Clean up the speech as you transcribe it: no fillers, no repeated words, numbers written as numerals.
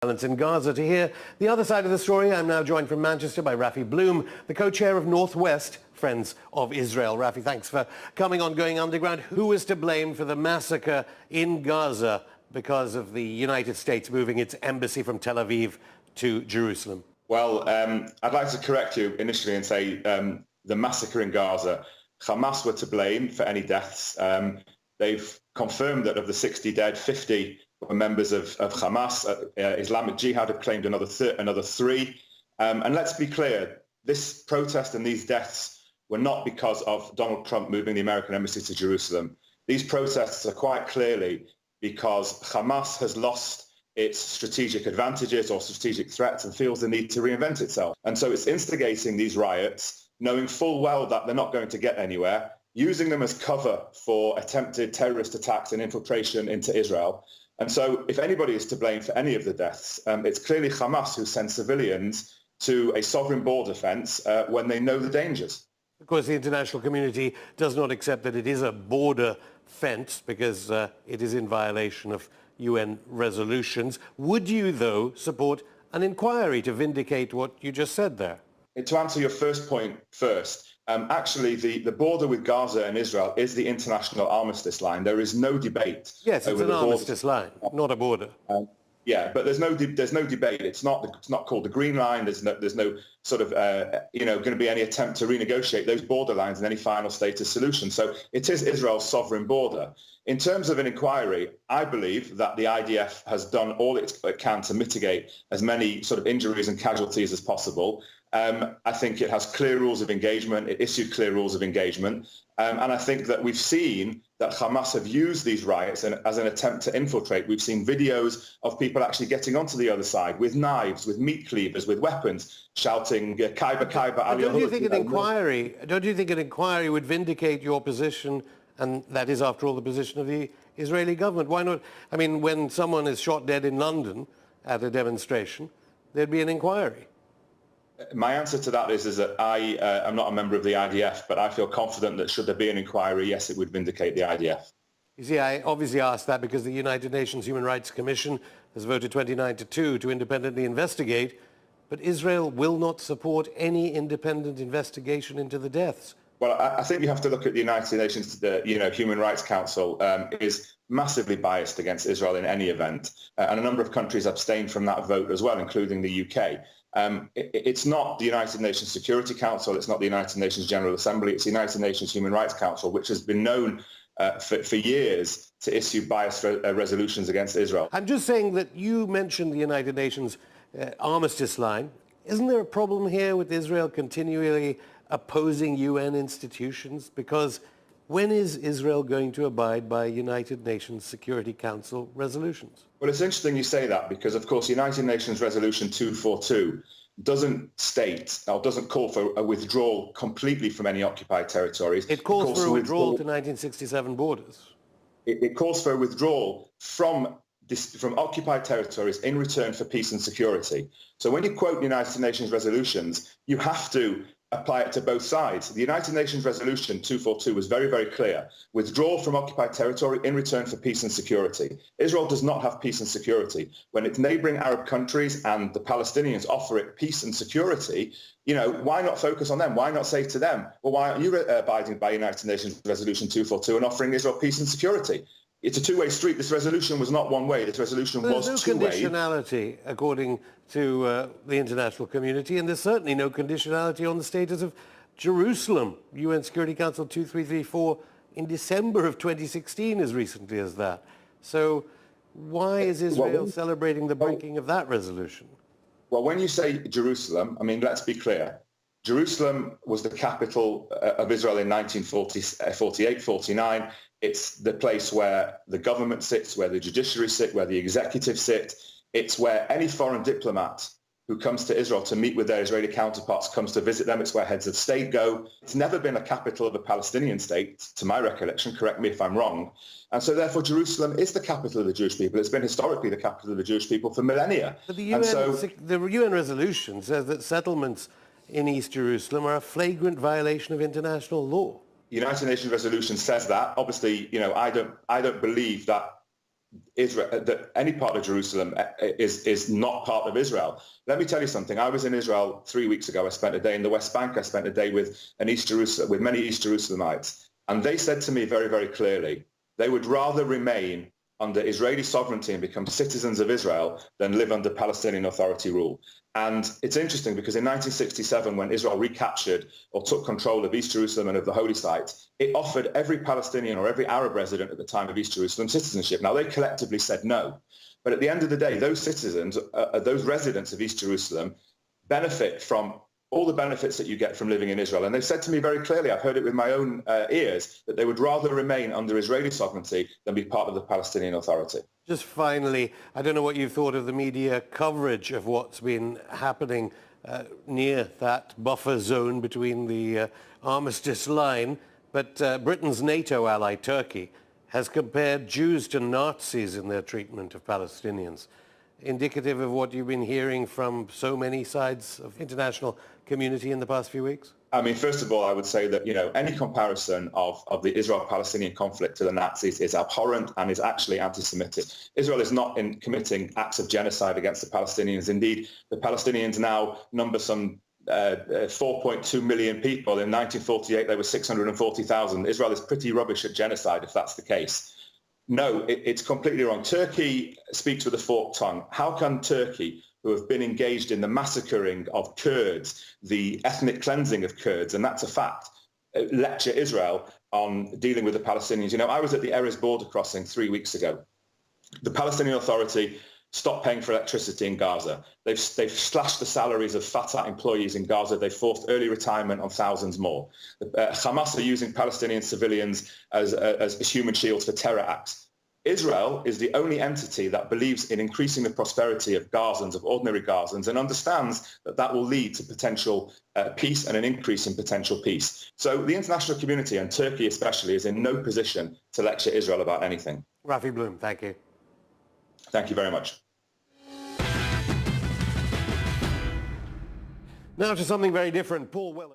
Violence in Gaza. To hear the other side of the story, I'm now joined from Manchester by Raphi Bloom, the co-chair of Northwest Friends of Israel. Raphi, thanks for coming on Going Underground. Who is to blame for the massacre in Gaza because of the United States moving its embassy from Tel Aviv to Jerusalem? Well, I'd like to correct you initially and say the massacre in Gaza, Hamas were to blame for any deaths. They've confirmed that of the 60 dead, 50 were members of Hamas. Islamic Jihad have claimed another 3. And let's be clear, this protest and these deaths were not because of Donald Trump moving the American embassy to Jerusalem. These protests are quite clearly because Hamas has lost its strategic advantages or strategic threats and feels the need to reinvent itself. And so it's instigating these riots, knowing full well that they're not going to get anywhere, using them as cover for attempted terrorist attacks and infiltration into Israel. And so if anybody is to blame for any of the deaths, it's clearly Hamas who sends civilians to a sovereign border fence when they know the dangers. Of course, the international community does not accept that it is a border fence because it is in violation of UN resolutions. Would you, though, support an inquiry to vindicate what you just said there? To answer your first point first, actually the border with Gaza and Israel is the international armistice line. There is no debate. Yes, it's an armistice line, not a border. Yeah, but there's no debate. It's not called the Green Line. There's no sort of going to be any attempt to renegotiate those border lines in any final status solution. So it is Israel's sovereign border. In terms of an inquiry, I believe that the IDF has done all it can to mitigate as many sort of injuries and casualties as possible. I think it has clear rules of engagement. It issued clear rules of engagement. And I think that we've seen that Hamas have used these riots as an attempt to infiltrate. We've seen videos of people actually getting onto the other side with knives, with meat cleavers, with weapons, shouting "Kaiba, Kaiba." Don't you think an inquiry would vindicate your position, and that is, after all, the position of the Israeli government? Why not? I mean, when someone is shot dead in London at a demonstration, there'd be an inquiry. My answer to that is that I am not a member of the IDF, but I feel confident that should there be an inquiry, yes, it would vindicate the IDF. You see, I obviously asked that because the United Nations Human Rights Commission has voted 29-2 to independently investigate, but Israel will not support any independent investigation into the deaths. Well, I think you have to look at the United Nations, Human Rights Council is massively biased against Israel in any event, and a number of countries abstained from that vote as well, including the UK. It's not the United Nations Security Council, it's not the United Nations General Assembly, it's the United Nations Human Rights Council, which has been known for years to issue biased resolutions against Israel. I'm just saying that you mentioned the United Nations armistice line. Isn't there a problem here with Israel continually opposing UN institutions? Because when is Israel going to abide by United Nations Security Council resolutions? Well, it's interesting you say that because, of course, United Nations Resolution 242 doesn't state or doesn't call for a withdrawal completely from any occupied territories. It calls for a withdrawal to 1967 borders. It calls for a withdrawal from occupied territories in return for peace and security. So when you quote United Nations resolutions, you have to apply it to both sides. The United Nations Resolution 242 was very, very clear. Withdraw from occupied territory in return for peace and security. Israel does not have peace and security. When its neighboring Arab countries and the Palestinians offer it peace and security, why not focus on them? Why not say to them, well, why aren't you abiding by United Nations Resolution 242 and offering Israel peace and security? It's a two-way street. This resolution was not one way. This resolution was two-way. There's no conditionality, according to the international community, and there's certainly no conditionality on the status of Jerusalem. UN Security Council 2334 in December of 2016, as recently as that. So why is Israel celebrating the breaking of that resolution? Well, when you say Jerusalem, I mean, let's be clear. Jerusalem was the capital of Israel in 1948, 49. It's the place where the government sits, where the judiciary sit, where the executive sit. It's where any foreign diplomat who comes to Israel to meet with their Israeli counterparts comes to visit them. It's where heads of state go. It's never been a capital of a Palestinian state, to my recollection. Correct me if I'm wrong. And so therefore Jerusalem is the capital of the Jewish people. It's been historically the capital of the Jewish people for millennia. But the UN resolution says that settlements in East Jerusalem are a flagrant violation of international law. United Nations resolution says that. Obviously, I don't believe that Israel, that any part of Jerusalem is not part of Israel. Let me tell you something. I was in Israel 3 weeks ago. I spent a day in the West Bank. I spent a day with many East Jerusalemites. And they said to me very, very clearly, they would rather remain under Israeli sovereignty and become citizens of Israel than live under Palestinian Authority rule. And it's interesting because in 1967, when Israel recaptured or took control of East Jerusalem and of the Holy Site, it offered every Palestinian or every Arab resident at the time of East Jerusalem citizenship. Now, they collectively said no. But at the end of the day, those citizens, those residents of East Jerusalem, benefit from all the benefits that you get from living in Israel. And they've said to me very clearly, I've heard it with my own ears, that they would rather remain under Israeli sovereignty than be part of the Palestinian Authority. Just finally, I don't know what you thought of the media coverage of what's been happening near that buffer zone between the armistice line, but Britain's NATO ally, Turkey, has compared Jews to Nazis in their treatment of Palestinians. Indicative of what you've been hearing from so many sides of international community in the past few weeks? I mean, first of all, I would say that, any comparison of the Israel-Palestinian conflict to the Nazis is abhorrent and is actually anti-Semitic. Israel is not committing acts of genocide against the Palestinians. Indeed, the Palestinians now number some 4.2 million people. In 1948, there were 640,000. Israel is pretty rubbish at genocide, if that's the case. No, it's completely wrong. Turkey speaks with a forked tongue. How can Turkey, who have been engaged in the massacring of Kurds, the ethnic cleansing of Kurds, and that's a fact, lecture Israel on dealing with the Palestinians? I was at the Erez border crossing 3 weeks ago. The Palestinian Authority stopped paying for electricity in Gaza. They've slashed the salaries of Fatah employees in Gaza. They've forced early retirement on thousands more. Hamas are using Palestinian civilians as human shields for terror acts. Israel is the only entity that believes in increasing the prosperity of Gazans, of ordinary Gazans, and understands that that will lead to potential peace and an increase in potential peace. So the international community, and Turkey especially, is in no position to lecture Israel about anything. Raphi Bloom, thank you. Thank you very much. Now to something very different. Paul Weller.